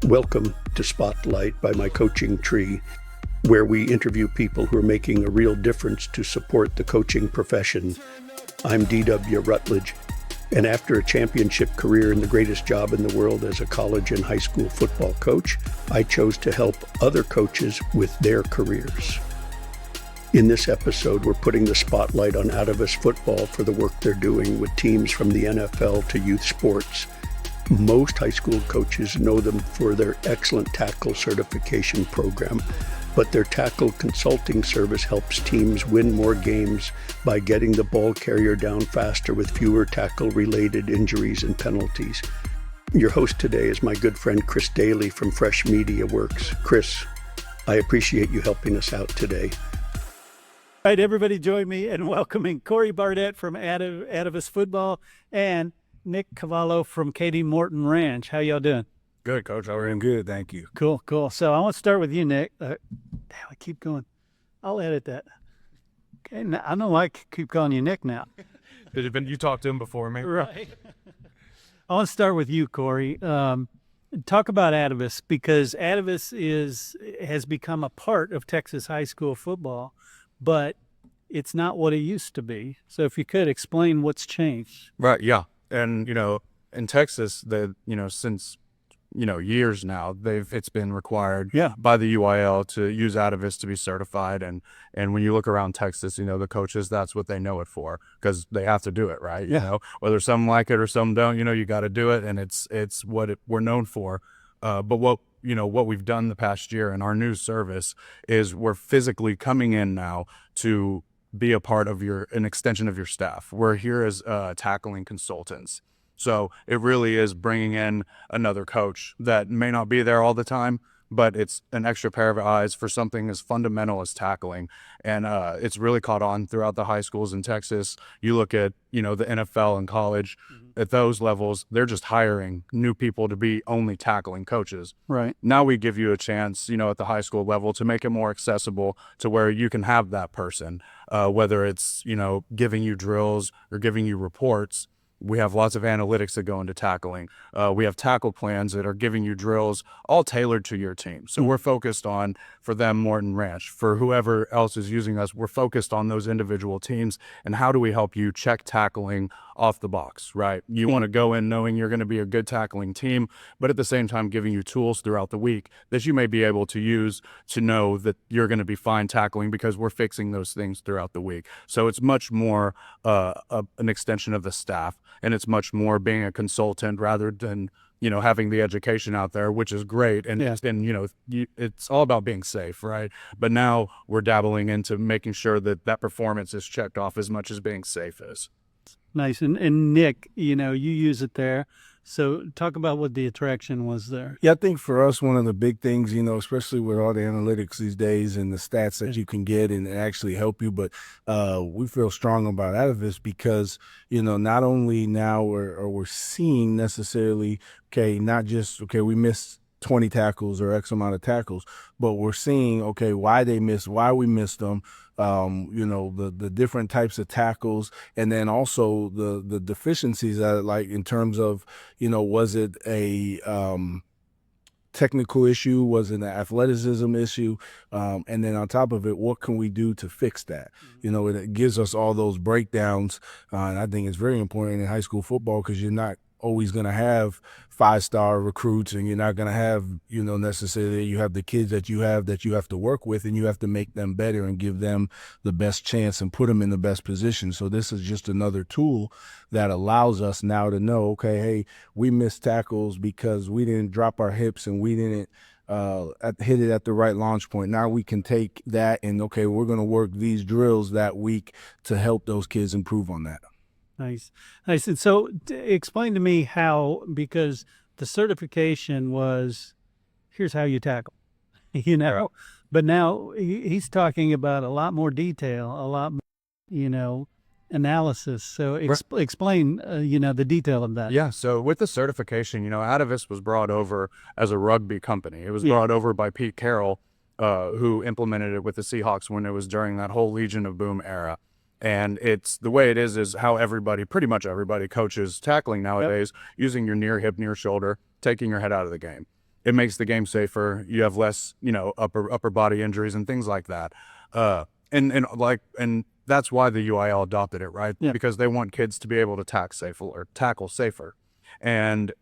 Welcome to Spotlight by My Coaching Tree, where we interview people who are making a real difference to support the coaching profession. I'm D.W. Rutledge, and after a championship career in the greatest job in the world as a college and high school football coach, I chose to help other coaches with their careers. In this episode, we're putting the spotlight on Atavus Football for the work they're doing with teams from the NFL to youth sports. Most high school coaches know them for their excellent tackle certification program, but their tackle consulting service helps teams win more games by getting the ball carrier down faster with fewer tackle-related injuries and penalties. Your host today is my good friend Chris Daly from Fresh Media Works. Chris, I appreciate you helping us out today. All right, everybody join me in welcoming Corey Bardette from Atavus Football and Nick Cavallo from Katie Morton Ranch. How y'all doing? Good, Coach. How are you? Good, thank you. Cool. So I want to start with you, Nick. Damn, I keep going. I'll edit that. Okay, now, I don't like keep calling you Nick now. You talked to him before, maybe? Right. I want to start with you, Corey. Talk about Atavus, because Atavus has become a part of Texas high school football, but it's not what it used to be. So if you could explain what's changed. Right, yeah. And, in Texas, since, years now, it's been required by the UIL to use Atavus to be certified. And when you look around Texas, the coaches, that's what they know it for, because they have to do it, right? Yeah. Whether some like it or some don't, you got to do it. And it's what we're known for. But what we've done the past year in our new service is we're physically coming in now to be a part of an extension of your staff. We're here as tackling consultants. So it really is bringing in another coach that may not be there all the time, but it's an extra pair of eyes for something as fundamental as tackling. And it's really caught on throughout the high schools in Texas. You look at, the NFL and college, at those levels, they're just hiring new people to be only tackling coaches. Right. Now we give you a chance, at the high school level to make it more accessible to where you can have that person, whether it's, giving you drills or giving you reports. We have lots of analytics that go into tackling. We have tackle plans that are giving you drills all tailored to your team. So we're focused on, for them, Morton Ranch. For whoever else is using us, we're focused on those individual teams and how do we help you check tackling off the box, right? You want to go in knowing you're going to be a good tackling team, but at the same time giving you tools throughout the week that you may be able to use to know that you're going to be fine tackling, because we're fixing those things throughout the week. So it's much more an extension of the staff, and it's much more being a consultant rather than having the education out there, which is great. And it's all about being safe, right? But now we're dabbling into making sure that performance is checked off as much as being safe is. Nice. And Nick, you use it there. So talk about what the attraction was there. Yeah, I think for us, one of the big things, especially with all the analytics these days and the stats that you can get and actually help you, but we feel strong about Atavus because, not only now we're seeing necessarily, not just, we missed 20 tackles or X amount of tackles, but we're seeing, why we missed them, the different types of tackles, and then also the deficiencies that, like, in terms of, was it a technical issue, was it an athleticism issue, and then on top of it, what can we do to fix that? It gives us all those breakdowns, and I think it's very important in high school football, because you're not always going to have 5-star recruits, and you're not going to have, necessarily, you have the kids that you have to work with, and you have to make them better and give them the best chance and put them in the best position. So this is just another tool that allows us now to know, hey, we missed tackles because we didn't drop our hips and we didn't hit it at the right launch point. Now we can take that and, we're going to work these drills that week to help those kids improve on that. Nice. And so explain to me how, because the certification was, here's how you tackle, but now he's talking about a lot more detail, a lot more, analysis. So explain, the detail of that. Yeah. So with the certification, Atavus was brought over as a rugby company. It was brought over by Pete Carroll, who implemented it with the Seahawks when it was during that whole Legion of Boom era. And it's the way it is how pretty much everybody coaches tackling nowadays, using your near hip, near shoulder, taking your head out of the game. it makes the game safer. You have less, upper body injuries and things like that. And that's why the UIL adopted it, right? Yeah. Because they want kids to be able to tackle safer. And,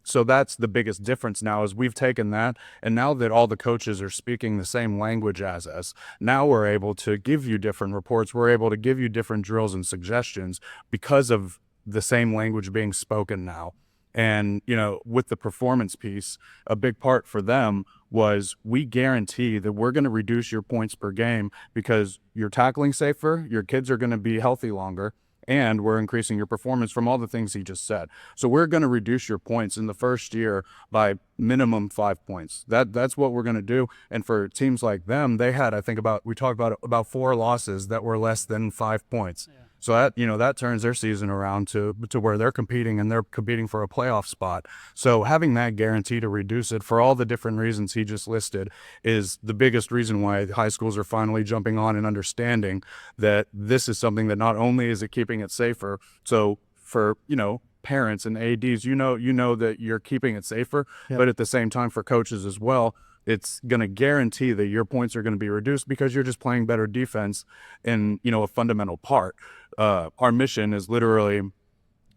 so that's the biggest difference now is we've taken that, and now that all the coaches are speaking the same language as us, now we're able to give you different reports. We're able to give you different drills and suggestions because of the same language being spoken now. And, with the performance piece, a big part for them was we guarantee that we're going to reduce your points per game because you're tackling safer, your kids are going to be healthy longer, and we're increasing your performance from all the things he just said. So we're going to reduce your points in the first year by minimum 5 points. That's what we're going to do. And for teams like them, they had, I think we talked about 4 losses that were less than 5 points. Yeah. So that turns their season around to where they're competing, and they're competing for a playoff spot. So having that guarantee to reduce it for all the different reasons he just listed is the biggest reason why high schools are finally jumping on and understanding that this is something that not only is it keeping it safer, so for, parents and ADs, you know that you're keeping it safer, yep. But at the same time for coaches as well, it's going to guarantee that your points are going to be reduced because you're just playing better defense in, a fundamental part. Our mission is literally,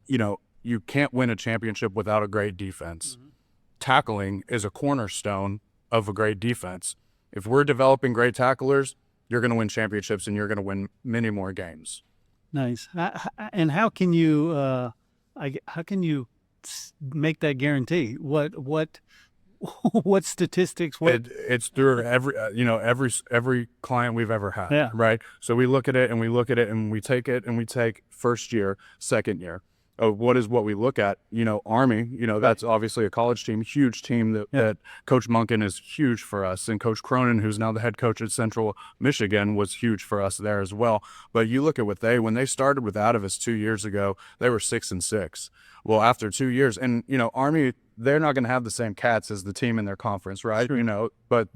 you can't win a championship without a great defense. Mm-hmm. Tackling is a cornerstone of a great defense. If we're developing great tacklers, you're going to win championships and you're going to win many more games. Nice. And how can you make that guarantee? What statistics? It's through every client we've ever had. Yeah. Right. So we look at it and we take first year, second year. What we look at, Army, that's obviously a college team, huge team that Coach Monken is huge for us. And Coach Cronin, who's now the head coach at Central Michigan, was huge for us there as well. But you look at when they started with Atavus 2 years ago, they were 6-6. Well, after 2 years, and, Army, they're not going to have the same cats as the team in their conference, right? Sure. But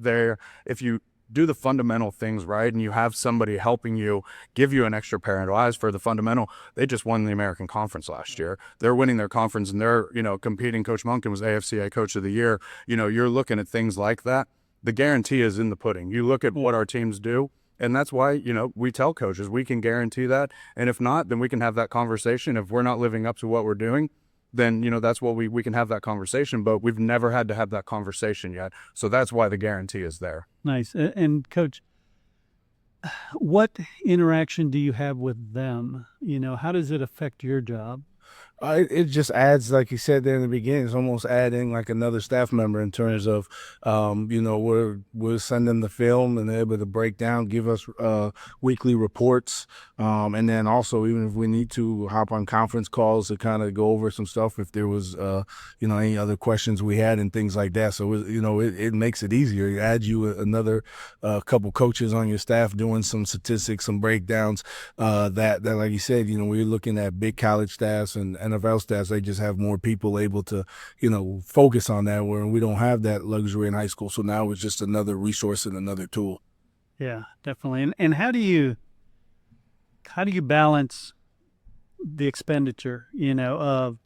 if you do the fundamental things right and you have somebody helping you, give you an extra pair of eyes for the fundamental. They just won the American Conference last year. They're winning their conference and they're, competing. Coach Monken was AFCA Coach of the Year. You're looking at things like that. The guarantee is in the pudding. You look at what our teams do, and that's why, we tell coaches we can guarantee that. And if not, then we can have that conversation. If we're not living up to what we're doing, then, that's what we can have that conversation, but we've never had to have that conversation yet. So that's why the guarantee is there. Nice. And Coach, what interaction do you have with them? How does it affect your job? It just adds, like you said there in the beginning, it's almost adding like another staff member in terms of, we'll send them the film and they're able to break down, give us weekly reports. And then also, even if we need to hop on conference calls to kind of go over some stuff, if there was, any other questions we had and things like that. So, it makes it easier. It adds you another couple coaches on your staff doing some statistics, some breakdowns that like you said, we're looking at big college staffs and NFL staffs, they just have more people able to, focus on that, where we don't have that luxury in high school. So now it's just another resource and another tool. Yeah, definitely. And how do you balance the expenditure, of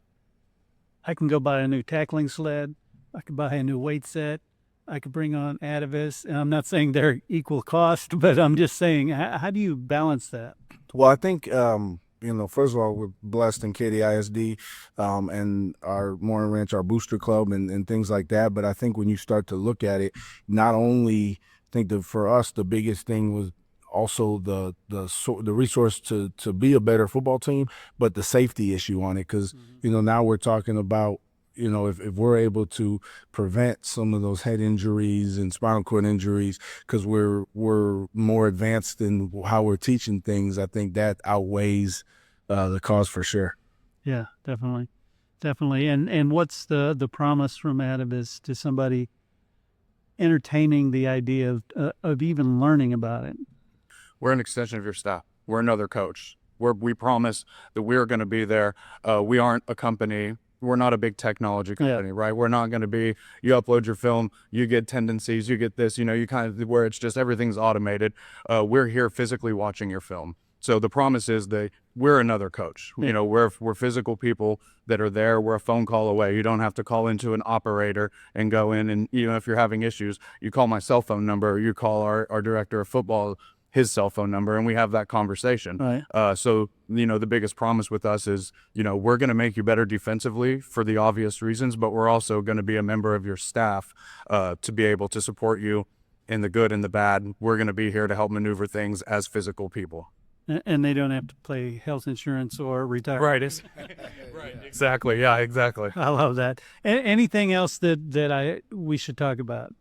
I can go buy a new tackling sled, I can buy a new weight set, I could bring on Atavus. And I'm not saying they're equal cost, but I'm just saying, how do you balance that? Well, I think, first of all, we're blessed in KDISD and our Morning Ranch, our booster club and things like that. But I think when you start to look at it, not only think that for us, the biggest thing was also the resource to be a better football team, but the safety issue on it. Because, now we're talking about, if we're able to prevent some of those head injuries and spinal cord injuries, because we're more advanced in how we're teaching things, I think that outweighs the cause for sure. Yeah, definitely. And what's the promise from Atavus to somebody entertaining the idea of even learning about it? We're an extension of your staff. We're another coach. We promise that we're going to be there. We aren't a company. We're not a big technology company, right? We're not going to be, you upload your film, you get tendencies, you get this, you kind of, where it's just everything's automated. We're here physically watching your film. So the promise is that we're another coach. You know, we're physical people that are there. We're a phone call away. You don't have to call into an operator and go in and, you know, if you're having issues, you call my cell phone number, or you call our director of football, his cell phone number, and we have that conversation. Right. So, you know, the biggest promise with us is, you know, we're going to make you better defensively for the obvious reasons, but we're also going to be a member of your staff to be able to support you in the good and the bad. We're going to be here to help maneuver things as physical people. And they don't have to pay health insurance or retire. Right. Right. Exactly. Yeah, exactly. I love that. Anything else that we should talk about?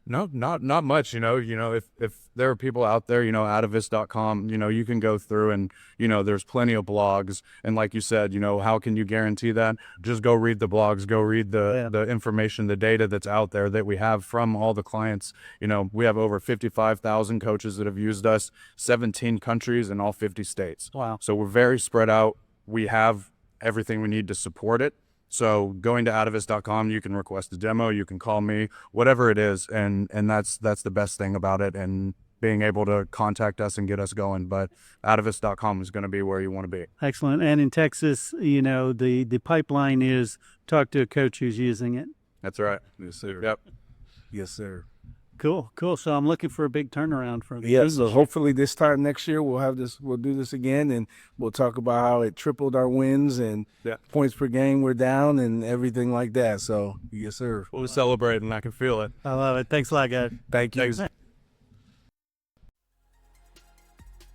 No, not much. You know, if there are people out there, you know, Atavus.com, you know, you can go through and, you know, there's plenty of blogs. And like you said, you know, how can you guarantee that? Just go read the blogs, go read the information, the data that's out there that we have from all the clients. You know, we have over 55,000 coaches that have used us, 17 countries in all 50 states. Wow. So we're very spread out. We have everything we need to support it. So going to Atavus.com, you can request a demo, you can call me, whatever it is, and that's the best thing about it, and being able to contact us and get us going. But Atavus.com is going to be where you want to be. Excellent. And in Texas, you know, the pipeline is talk to a coach who's using it. That's right. Yes, sir. Yep. Yes, sir. Cool. So I'm looking for a big turnaround from Yeah, so hopefully this time next year we'll do this again, and we'll talk about how it tripled our wins and points per game we're down and everything like that. So yes, sir. We'll celebrate, and I can feel it. I love it. Thanks a lot, guys. Thank you. Thanks.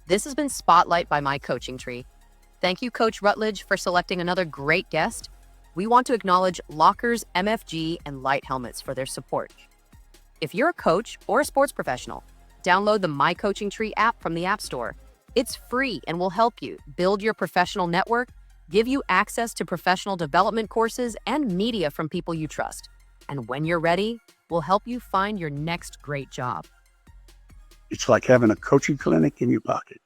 This has been Spotlight by My Coaching Tree. Thank you, Coach Rutledge, for selecting another great guest. We want to acknowledge Lockers, MFG, and Light Helmets for their support. If you're a coach or a sports professional, download the My Coaching Tree app from the App Store. It's free and will help you build your professional network, give you access to professional development courses and media from people you trust. And when you're ready, we'll help you find your next great job. It's like having a coaching clinic in your pocket.